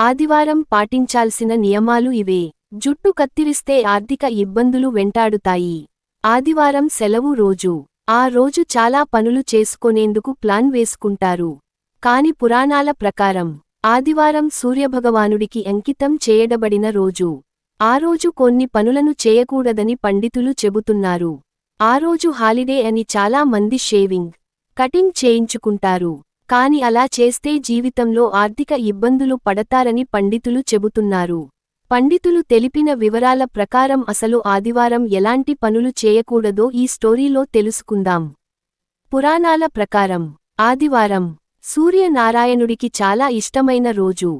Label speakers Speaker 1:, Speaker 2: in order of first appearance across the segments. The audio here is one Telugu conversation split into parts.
Speaker 1: ఆదివారం పాటించాల్సిన నియమాలు ఇవే. జుట్టు కత్తిరిస్తే ఆర్థిక ఇబ్బందులు వెంటాడుతాయి. ఆదివారం సెలవు రోజు. ఆ రోజు చాలా పనులు చేసుకొనేందుకు ప్లాన్ వేసుకుంటారు. కాని పురాణాల ప్రకారం ఆదివారం సూర్యభగవానుడికి అంకితం చేయడబడిన రోజు. ఆ రోజు కొన్ని పనులను చేయకూడదని పండితులు చెబుతున్నారు. ఆ రోజు హాలిడే అని చాలా మంది షేవింగ్, కటింగ్ చేయించుకుంటారు. కాని అలా చేస్తే జీవితంలో ఆర్థిక ఇబ్బందులు పడతారని పండితులు చెబుతున్నారు. పండితులు తెలిపిన వివరాల ప్రకారం అసలు ఆదివారం ఎలాంటి పనులు చేయకూడదో ఈ స్టోరీలో తెలుసుకుందాం. పురాణాల ప్రకారం ఆదివారం సూర్యనారాయణుడికి చాలా ఇష్టమైన రోజు.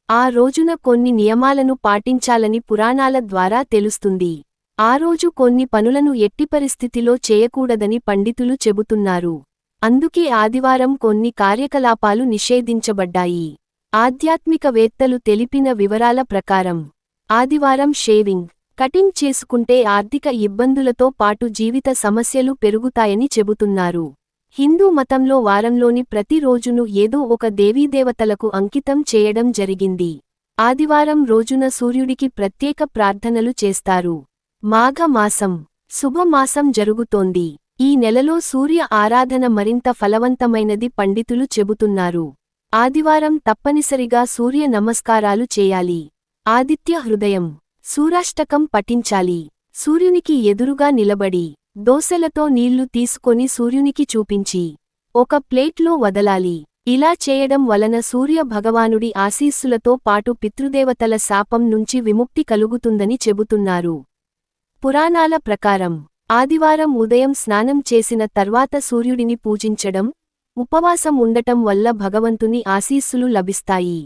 Speaker 1: ఆ రోజున కొన్ని నియమాలను పాటించాలని పురాణాల ద్వారా తెలుస్తుంది. ఆ రోజు కొన్ని పనులను ఎట్టి పరిస్థితిలో చేయకూడదని పండితులు చెబుతున్నారు. అందుకే ఆదివారం కొన్ని కార్యకలాపాలు నిషేధించబడ్డాయి. ఆధ్యాత్మికవేత్తలు తెలిపిన వివరాల ప్రకారం ఆదివారం షేవింగ్, కటింగ్ చేసుకుంటే ఆర్థిక ఇబ్బందులతో పాటు జీవిత సమస్యలు పెరుగుతాయని చెబుతున్నారు. హిందూ మతంలో వారంలోని ప్రతి రోజును ఏదో ఒక దేవీదేవతలకు అంకితం చేయడం జరిగింది. ఆదివారం రోజున సూర్యుడికి ప్రత్యేక ప్రార్థనలు చేస్తారు. మాఘ మాసం శుభమాసం జరుగుతోంది. ఈ నెలలో సూర్య ఆరాధన మరింత ఫలవంతమైనది పండితులు చెబుతున్నారు. ఆదివారం తప్పనిసరిగా సూర్య నమస్కారాలు చేయాలి. ఆదిత్య హృదయం, సూరాష్టకం పఠించాలి. సూర్యునికి ఎదురుగా నిలబడి దోసెలతో నీళ్లు తీసుకొని సూర్యునికి చూపించి ఒక ప్లేట్లో వదలాలి. ఇలా చేయడం వలన సూర్య భగవానుడి ఆశీస్సులతో పాటు పితృదేవతల శాపం నుంచి విముక్తి కలుగుతుందని చెబుతున్నారు. పురాణాల ప్రకారం ఆదివారం ఉదయం స్నానం చేసిన తర్వాత సూర్యుడిని పూజించడం, ఉపవాసం ఉండటం వల్ల భగవంతుని ఆశీస్సులు లభిస్తాయి.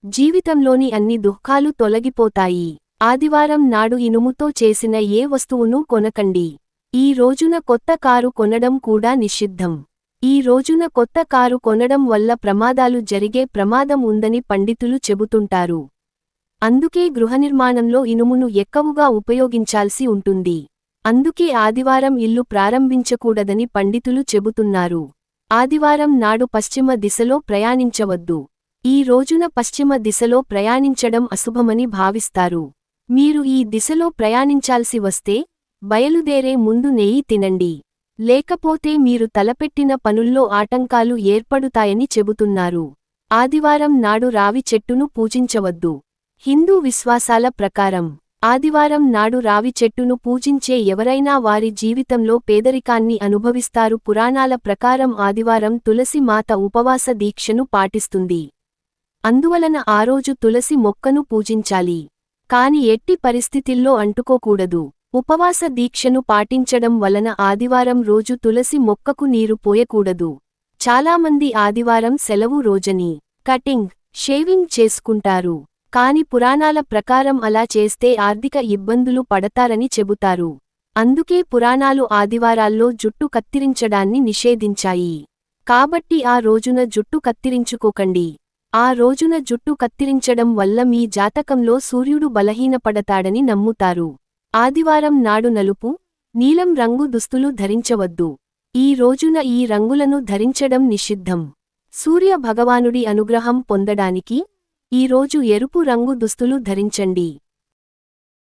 Speaker 1: జీవితంలోని అన్ని దుఃఖాలు తొలగిపోతాయి. ఆదివారం నాడు ఇనుముతో చేసిన ఏ వస్తువునూ కొనకండి. ఈ రోజున కొత్త కారు కొనడం కూడా నిషిద్ధం. ఈ రోజున కొత్త కారు కొనడం వల్ల ప్రమాదాలు జరిగే ప్రమాదం ఉందని పండితులు చెబుతుంటారు. అందుకే గృహనిర్మాణంలో ఇనుమును ఎక్కువగా ఉపయోగించాల్సి ఉంటుంది. అందుకే ఆదివారం ఇల్లు ప్రారంభించకూడదని పండితులు చెబుతున్నారు. ఆదివారం నాడు పశ్చిమ దిశలో ప్రయాణించవద్దు. ఈ రోజున పశ్చిమ దిశలో ప్రయాణించడం అశుభమని భావిస్తారు. మీరు ఈ దిశలో ప్రయాణించాల్సి వస్తే బయలుదేరే ముందు నెయ్యి తినండి. లేకపోతే మీరు తలపెట్టిన పనుల్లో ఆటంకాలు ఏర్పడుతాయని చెబుతున్నారు. ఆదివారం నాడు రావి చెట్టును పూజించవద్దు. హిందూ విశ్వాసాల ప్రకారం ఆదివారం నాడు రావి చెట్టును పూజించే ఎవరైనా వారి జీవితంలో పేదరికాన్ని అనుభవిస్తారు. పురాణాల ప్రకారం ఆదివారం తులసి మాత ఉపవాస దీక్షను పాటిస్తుంది. అందువలన ఆ రోజు తులసి మొక్కను పూజించాలి. కాని ఎట్టి పరిస్థితిల్లో అంటుకోకూడదు. ఉపవాస దీక్షను పాటించడం వలన ఆదివారం రోజు తులసి మొక్కకు నీరు పోయకూడదు. చాలామంది ఆదివారం సెలవు రోజని కటింగ్, షేవింగ్ చేసుకుంటారు. కాని పురాణాల ప్రకారం అలా చేస్తే ఆర్థిక ఇబ్బందులు పడతారని చెబుతారు. అందుకే పురాణాలు ఆదివారాల్లో జుట్టు కత్తిరించడాన్ని నిషేధించాయి. కాబట్టి ఆ రోజున జుట్టు కత్తిరించుకోకండి. ఆ రోజున జుట్టు కత్తిరించడం వల్ల మీ జాతకంలో సూర్యుడు బలహీనపడతాడని నమ్ముతారు. ఆదివారం నాడు నలుపు, నీలం రంగు దుస్తులు ధరించవద్దు. ఈ రోజున ఈ రంగులను ధరించడం నిషిద్ధం. సూర్య భగవానుడి అనుగ్రహం పొందడానికి ఈ రోజు ఎరుపు రంగు దుస్తులు ధరించండి.